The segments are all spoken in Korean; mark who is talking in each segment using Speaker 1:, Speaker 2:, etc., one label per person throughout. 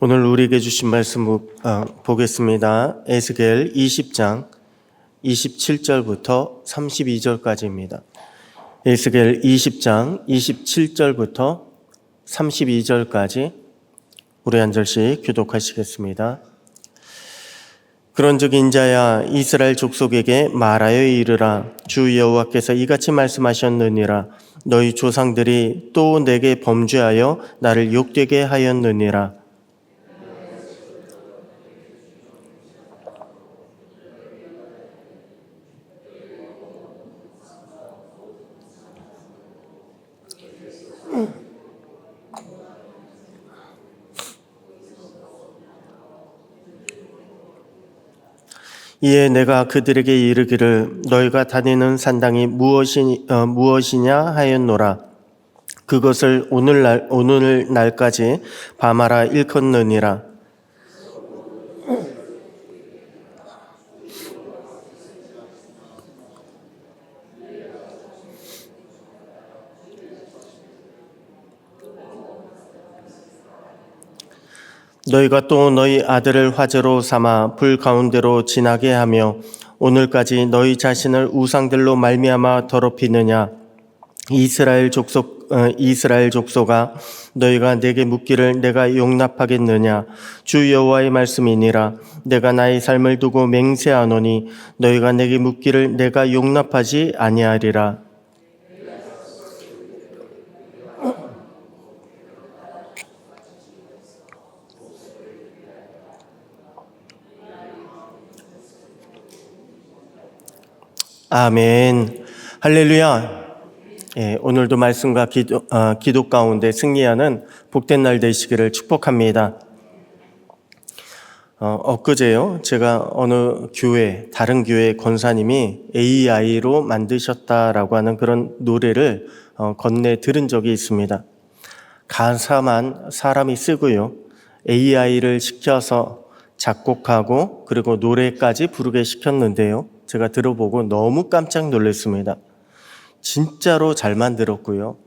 Speaker 1: 오늘 우리에게 주신 말씀 보겠습니다. 에스겔 20장 27절부터 32절까지입니다. 에스겔 20장 27절부터 32절까지 우리 한 절씩 교독하시겠습니다. 그런즉 인자야 이스라엘 족속에게 말하여 이르라. 주 여호와께서 이같이 말씀하셨느니라. 너희 조상들이 또 내게 범죄하여 나를 욕되게 하였느니라. 이에 내가 그들에게 이르기를 너희가 다니는 산당이 무엇이냐 하였노라. 그것을 오늘날까지 밤하라 일컫느니라. 너희가 또 너희 아들을 화제로 삼아 불 가운데로 지나게 하며 오늘까지 너희 자신을 우상들로 말미암아 더럽히느냐. 이스라엘 족속아 너희가 내게 묻기를 내가 용납하겠느냐. 주 여호와의 말씀이니라. 내가 나의 삶을 두고 맹세하노니 너희가 내게 묻기를 내가 용납하지 아니하리라. 아멘. 할렐루야. 오늘도 말씀과 기도 가운데 승리하는 복된 날 되시기를 축복합니다. 엊그제요, 제가 어느 다른 교회 권사님이 AI로 만드셨다라고 하는 그런 노래를 건네 들은 적이 있습니다. 가사만 사람이 쓰고요, AI를 시켜서 작곡하고 그리고 노래까지 부르게 시켰는데요. 제가 들어보고 너무 깜짝 놀랐습니다. 진짜로 잘 만들었고요.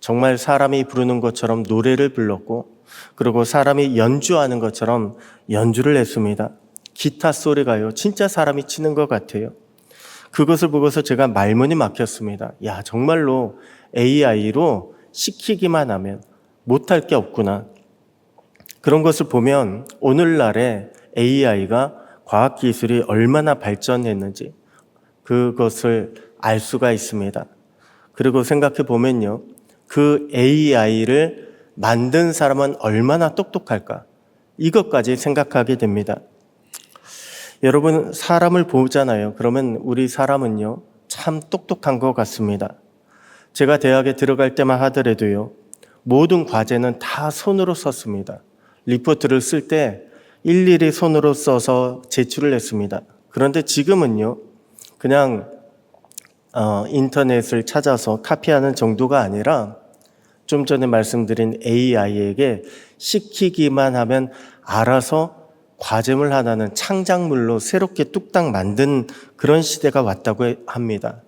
Speaker 1: 정말 사람이 부르는 것처럼 노래를 불렀고 그리고 사람이 연주하는 것처럼 연주를 했습니다. 기타 소리가요. 진짜 사람이 치는 것 같아요. 그것을 보고서 제가 말문이 막혔습니다. 야, 정말로 AI로 시키기만 하면 못할 게 없구나. 그런 것을 보면 오늘날에 AI가 과학기술이 얼마나 발전했는지 그것을 알 수가 있습니다. 그리고 생각해 보면요, 그 AI를 만든 사람은 얼마나 똑똑할까? 이것까지 생각하게 됩니다. 여러분, 사람을 보잖아요. 그러면 우리 사람은요, 참 똑똑한 것 같습니다. 제가 대학에 들어갈 때만 하더라도요, 모든 과제는 다 손으로 썼습니다. 리포트를 쓸 때 일일이 손으로 써서 제출을 했습니다. 그런데 지금은요, 그냥 인터넷을 찾아서 카피하는 정도가 아니라 좀 전에 말씀드린 AI에게 시키기만 하면 알아서 과제물 하나는 창작물로 새롭게 뚝딱 만든 그런 시대가 왔다고 합니다.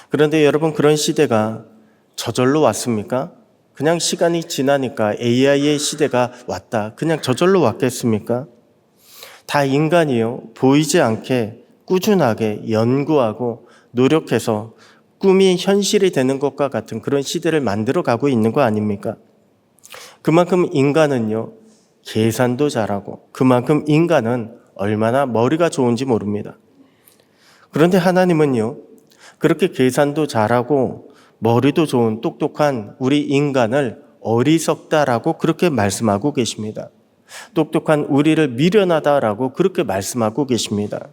Speaker 1: 그런데 여러분, 그런 시대가 저절로 왔습니까? 그냥 시간이 지나니까 AI의 시대가 왔다. 그냥 저절로 왔겠습니까? 다 인간이요, 보이지 않게 꾸준하게 연구하고 노력해서 꿈이 현실이 되는 것과 같은 그런 시대를 만들어 가고 있는 거 아닙니까? 그만큼 인간은요, 계산도 잘하고 그만큼 인간은 얼마나 머리가 좋은지 모릅니다. 그런데 하나님은요, 그렇게 계산도 잘하고 머리도 좋은 똑똑한 우리 인간을 어리석다라고 그렇게 말씀하고 계십니다. 똑똑한 우리를 미련하다라고 그렇게 말씀하고 계십니다.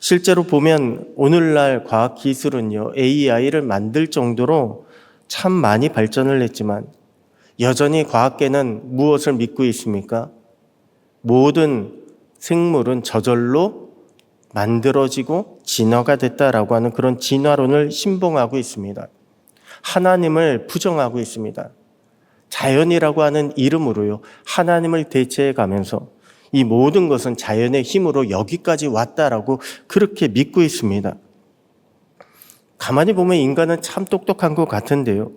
Speaker 1: 실제로 보면 오늘날 과학기술은요, AI를 만들 정도로 참 많이 발전을 했지만 여전히 과학계는 무엇을 믿고 있습니까? 모든 생물은 저절로 만들어지고 진화가 됐다라고 하는 그런 진화론을 신봉하고 있습니다. 하나님을 부정하고 있습니다. 자연이라고 하는 이름으로요, 하나님을 대체해 가면서 이 모든 것은 자연의 힘으로 여기까지 왔다라고 그렇게 믿고 있습니다. 가만히 보면 인간은 참 똑똑한 것 같은데요,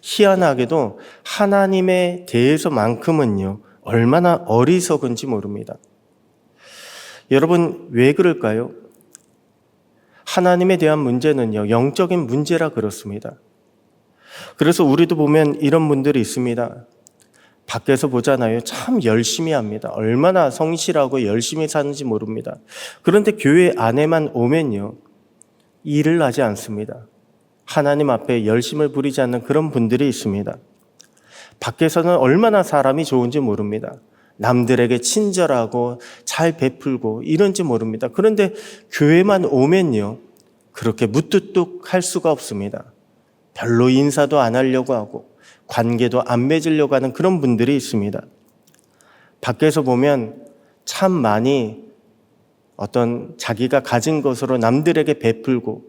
Speaker 1: 희한하게도 하나님에 대해서만큼은요, 얼마나 어리석은지 모릅니다. 여러분, 왜 그럴까요? 하나님에 대한 문제는요, 영적인 문제라 그렇습니다. 그래서 우리도 보면 이런 분들이 있습니다. 밖에서 보잖아요. 참 열심히 합니다. 얼마나 성실하고 열심히 사는지 모릅니다. 그런데 교회 안에만 오면요, 일을 하지 않습니다. 하나님 앞에 열심을 부리지 않는 그런 분들이 있습니다. 밖에서는 얼마나 사람이 좋은지 모릅니다. 남들에게 친절하고 잘 베풀고 이런지 모릅니다. 그런데 교회만 오면요, 그렇게 무뚝뚝 할 수가 없습니다. 별로 인사도 안 하려고 하고 관계도 안 맺으려고 하는 그런 분들이 있습니다. 밖에서 보면 참 많이 어떤 자기가 가진 것으로 남들에게 베풀고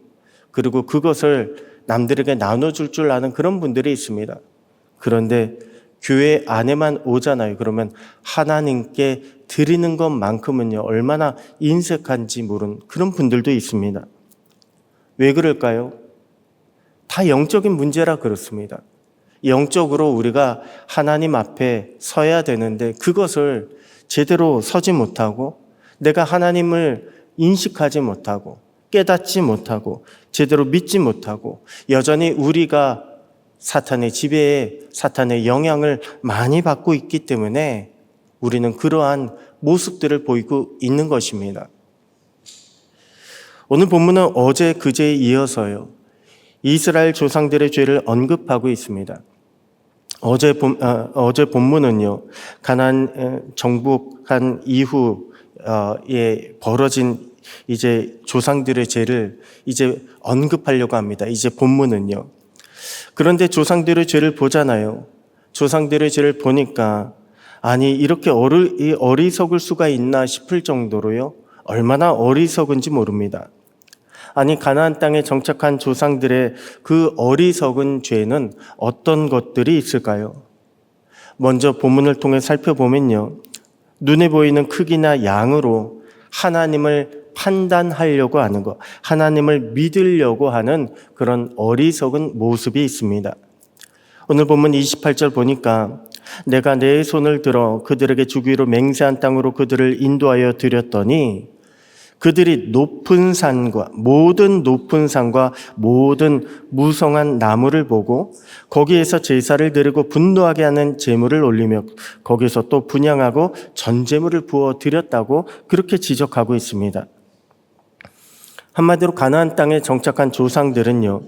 Speaker 1: 그리고 그것을 남들에게 나눠줄 줄 아는 그런 분들이 있습니다. 그런데 교회 안에만 오잖아요. 그러면 하나님께 드리는 것만큼은요, 얼마나 인색한지 모르는 그런 분들도 있습니다. 왜 그럴까요? 다 영적인 문제라 그렇습니다. 영적으로 우리가 하나님 앞에 서야 되는데 그것을 제대로 서지 못하고 내가 하나님을 인식하지 못하고 깨닫지 못하고 제대로 믿지 못하고 여전히 우리가 사탄의 지배에 사탄의 영향을 많이 받고 있기 때문에 우리는 그러한 모습들을 보이고 있는 것입니다. 오늘 본문은 어제 그제에 이어서요, 이스라엘 조상들의 죄를 언급하고 있습니다. 어제 본문은요, 가나안 정복한 이후에 벌어진 이제 조상들의 죄를 이제 언급하려고 합니다. 이제 본문은요. 그런데 조상들의 죄를 보잖아요. 조상들의 죄를 보니까 아니 이렇게 어리석을 수가 있나 싶을 정도로요. 얼마나 어리석은지 모릅니다. 아니 가나안 땅에 정착한 조상들의 그 어리석은 죄는 어떤 것들이 있을까요? 먼저 본문을 통해 살펴보면요. 눈에 보이는 크기나 양으로 하나님을 판단하려고 하는 것, 하나님을 믿으려고 하는 그런 어리석은 모습이 있습니다. 오늘 본문 28절 보니까 내가 내 손을 들어 그들에게 주기로 맹세한 땅으로 그들을 인도하여 드렸더니 그들이 모든 높은 산과 모든 무성한 나무를 보고 거기에서 제사를 드리고 분노하게 하는 제물을 올리며 거기서 또 분향하고 전제물을 부어 드렸다고 그렇게 지적하고 있습니다. 한마디로 가나안 땅에 정착한 조상들은요,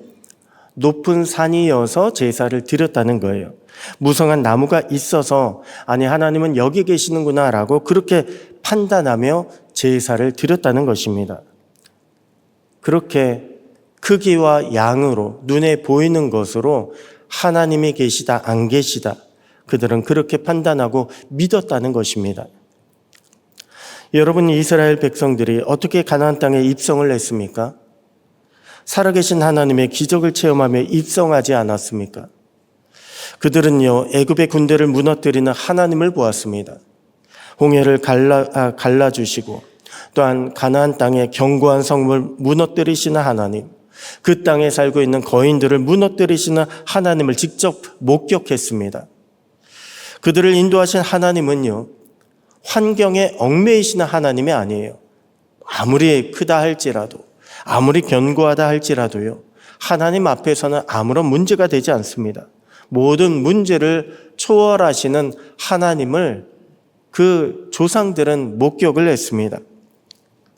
Speaker 1: 높은 산이어서 제사를 드렸다는 거예요. 무성한 나무가 있어서 아니 하나님은 여기 계시는구나 라고 그렇게 판단하며 제사를 드렸다는 것입니다. 그렇게 크기와 양으로 눈에 보이는 것으로 하나님이 계시다 안 계시다 그들은 그렇게 판단하고 믿었다는 것입니다. 여러분, 이스라엘 백성들이 어떻게 가나안 땅에 입성을 했습니까? 살아계신 하나님의 기적을 체험하며 입성하지 않았습니까? 그들은요, 애굽의 군대를 무너뜨리는 하나님을 보았습니다. 홍해를 갈라주시고 또한 가나안 땅의 견고한 성을 무너뜨리시는 하나님, 그 땅에 살고 있는 거인들을 무너뜨리시는 하나님을 직접 목격했습니다. 그들을 인도하신 하나님은요, 환경에 얽매이시는 하나님이 아니에요. 아무리 크다 할지라도, 아무리 견고하다 할지라도요, 하나님 앞에서는 아무런 문제가 되지 않습니다. 모든 문제를 초월하시는 하나님을 그 조상들은 목격을 했습니다.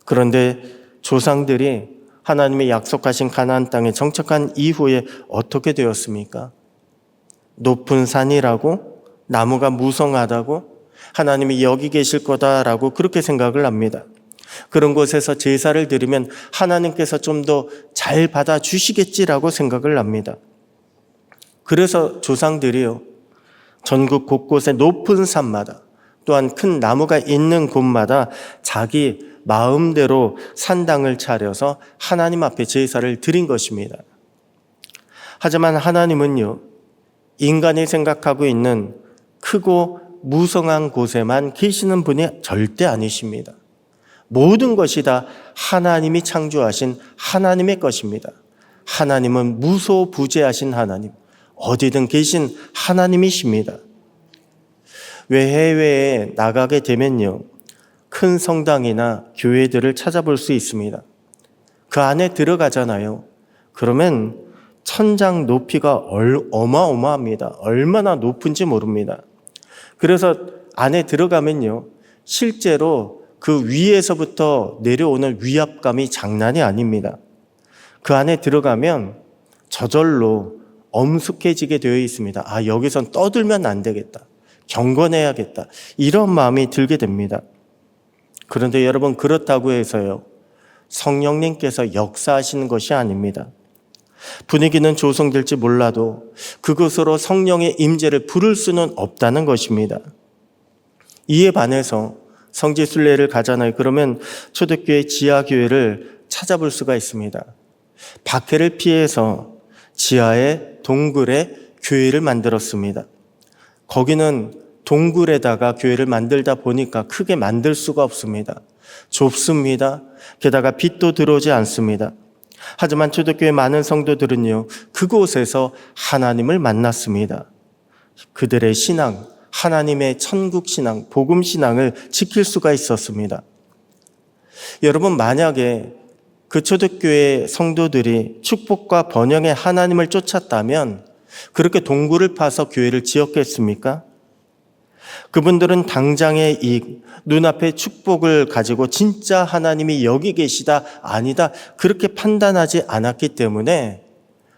Speaker 1: 그런데 조상들이 하나님의 약속하신 가나안 땅에 정착한 이후에 어떻게 되었습니까? 높은 산이라고, 나무가 무성하다고, 하나님이 여기 계실 거다라고 그렇게 생각을 합니다. 그런 곳에서 제사를 드리면 하나님께서 좀 더 잘 받아주시겠지라고 생각을 합니다. 그래서 조상들이요, 전국 곳곳의 높은 산마다 또한 큰 나무가 있는 곳마다 자기 마음대로 산당을 차려서 하나님 앞에 제사를 드린 것입니다. 하지만 하나님은요, 인간이 생각하고 있는 크고 무성한 곳에만 계시는 분이 절대 아니십니다. 모든 것이 다 하나님이 창조하신 하나님의 것입니다. 하나님은 무소부재하신 하나님, 어디든 계신 하나님이십니다. 해외에 나가게 되면요, 큰 성당이나 교회들을 찾아볼 수 있습니다. 그 안에 들어가잖아요. 그러면 천장 높이가 어마어마합니다. 얼마나 높은지 모릅니다. 그래서 안에 들어가면요, 실제로 그 위에서부터 내려오는 위압감이 장난이 아닙니다. 그 안에 들어가면 저절로 엄숙해지게 되어 있습니다. 아, 여기선 떠들면 안 되겠다. 경건해야겠다. 이런 마음이 들게 됩니다. 그런데 여러분, 그렇다고 해서요, 성령님께서 역사하시는 것이 아닙니다. 분위기는 조성될지 몰라도 그것으로 성령의 임재를 부를 수는 없다는 것입니다. 이에 반해서 성지순례를 가잖아요. 그러면 초대교회 지하교회를 찾아볼 수가 있습니다. 박해를 피해서 지하에 동굴에 교회를 만들었습니다. 거기는 동굴에다가 교회를 만들다 보니까 크게 만들 수가 없습니다. 좁습니다. 게다가 빛도 들어오지 않습니다. 하지만 초대교회 많은 성도들은요, 그곳에서 하나님을 만났습니다. 그들의 신앙, 하나님의 천국 신앙, 복음 신앙을 지킬 수가 있었습니다. 여러분, 만약에 그 초대교회 성도들이 축복과 번영의 하나님을 쫓았다면 그렇게 동굴을 파서 교회를 지었겠습니까? 그분들은 당장의 이익, 눈앞의 축복을 가지고 진짜 하나님이 여기 계시다, 아니다, 그렇게 판단하지 않았기 때문에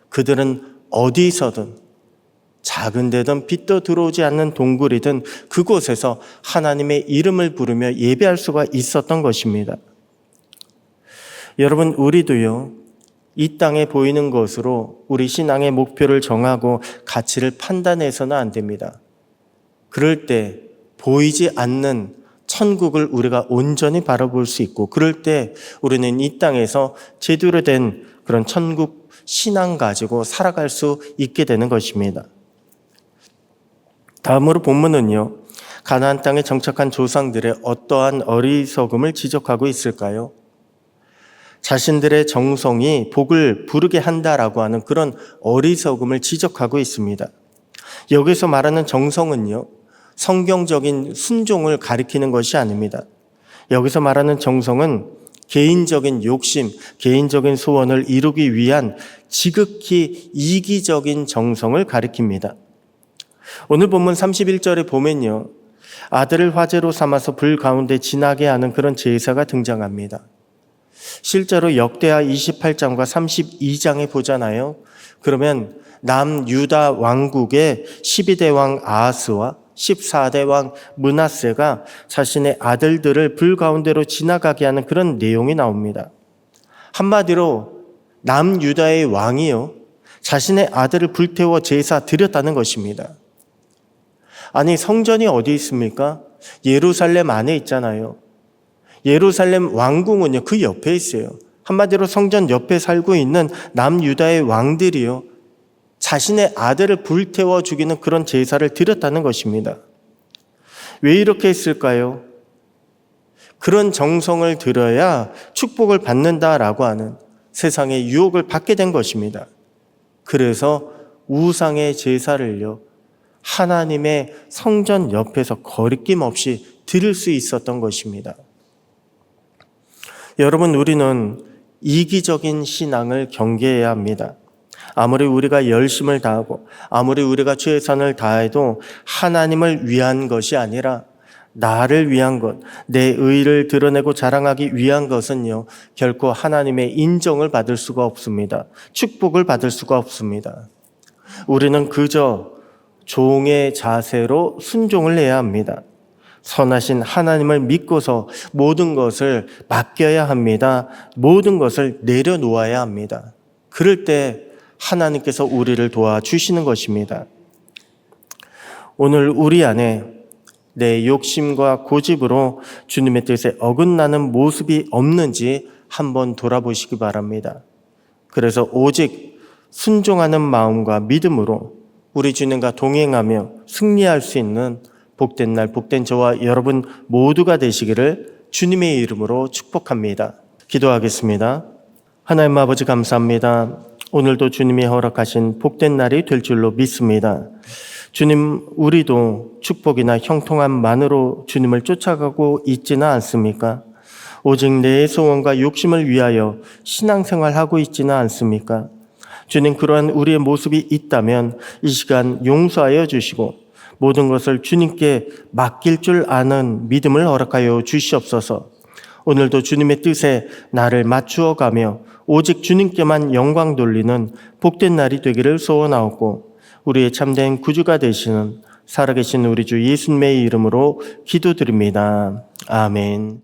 Speaker 1: 그들은 어디서든 작은 데든 빛도 들어오지 않는 동굴이든 그곳에서 하나님의 이름을 부르며 예배할 수가 있었던 것입니다. 여러분, 우리도요, 이 땅에 보이는 것으로 우리 신앙의 목표를 정하고 가치를 판단해서는 안 됩니다. 그럴 때 보이지 않는 천국을 우리가 온전히 바라볼 수 있고, 그럴 때 우리는 이 땅에서 제대로 된 그런 천국 신앙 가지고 살아갈 수 있게 되는 것입니다. 다음으로 본문은요, 가나안 땅에 정착한 조상들의 어떠한 어리석음을 지적하고 있을까요? 자신들의 정성이 복을 부르게 한다라고 하는 그런 어리석음을 지적하고 있습니다. 여기서 말하는 정성은요, 성경적인 순종을 가리키는 것이 아닙니다. 여기서 말하는 정성은 개인적인 욕심, 개인적인 소원을 이루기 위한 지극히 이기적인 정성을 가리킵니다. 오늘 본문 31절에 보면요, 아들을 화제로 삼아서 불 가운데 지나게 하는 그런 제사가 등장합니다. 실제로 역대하 28장과 32장에 보잖아요. 그러면 남유다 왕국의 12대 왕 아하스와 14대 왕 므낫세가 자신의 아들들을 불 가운데로 지나가게 하는 그런 내용이 나옵니다. 한마디로 남유다의 왕이요, 자신의 아들을 불태워 제사 드렸다는 것입니다. 아니, 성전이 어디 있습니까? 예루살렘 안에 있잖아요. 예루살렘 왕궁은요, 그 옆에 있어요. 한마디로 성전 옆에 살고 있는 남유다의 왕들이요, 자신의 아들을 불태워 죽이는 그런 제사를 드렸다는 것입니다. 왜 이렇게 했을까요? 그런 정성을 들여야 축복을 받는다라고 하는 세상의 유혹을 받게 된 것입니다. 그래서 우상의 제사를요, 하나님의 성전 옆에서 거리낌 없이 드릴 수 있었던 것입니다. 여러분, 우리는 이기적인 신앙을 경계해야 합니다. 아무리 우리가 열심을 다하고 아무리 우리가 최선을 다해도 하나님을 위한 것이 아니라 나를 위한 것, 내 의를 드러내고 자랑하기 위한 것은요, 결코 하나님의 인정을 받을 수가 없습니다. 축복을 받을 수가 없습니다. 우리는 그저 종의 자세로 순종을 해야 합니다. 선하신 하나님을 믿고서 모든 것을 맡겨야 합니다. 모든 것을 내려놓아야 합니다. 그럴 때 하나님께서 우리를 도와주시는 것입니다. 오늘 우리 안에 내 욕심과 고집으로 주님의 뜻에 어긋나는 모습이 없는지 한번 돌아보시기 바랍니다. 그래서 오직 순종하는 마음과 믿음으로 우리 주님과 동행하며 승리할 수 있는 복된 날, 복된 저와 여러분 모두가 되시기를 주님의 이름으로 축복합니다. 기도하겠습니다. 하나님 아버지, 감사합니다. 오늘도 주님이 허락하신 복된 날이 될 줄로 믿습니다. 주님, 우리도 축복이나 형통함만으로 주님을 쫓아가고 있지는 않습니까? 오직 내 소원과 욕심을 위하여 신앙생활하고 있지는 않습니까? 주님, 그러한 우리의 모습이 있다면 이 시간 용서하여 주시고 모든 것을 주님께 맡길 줄 아는 믿음을 허락하여 주시옵소서. 오늘도 주님의 뜻에 나를 맞추어 가며 오직 주님께만 영광 돌리는 복된 날이 되기를 소원하옵고 우리의 참된 구주가 되시는 살아계신 우리 주 예수님의 이름으로 기도드립니다. 아멘.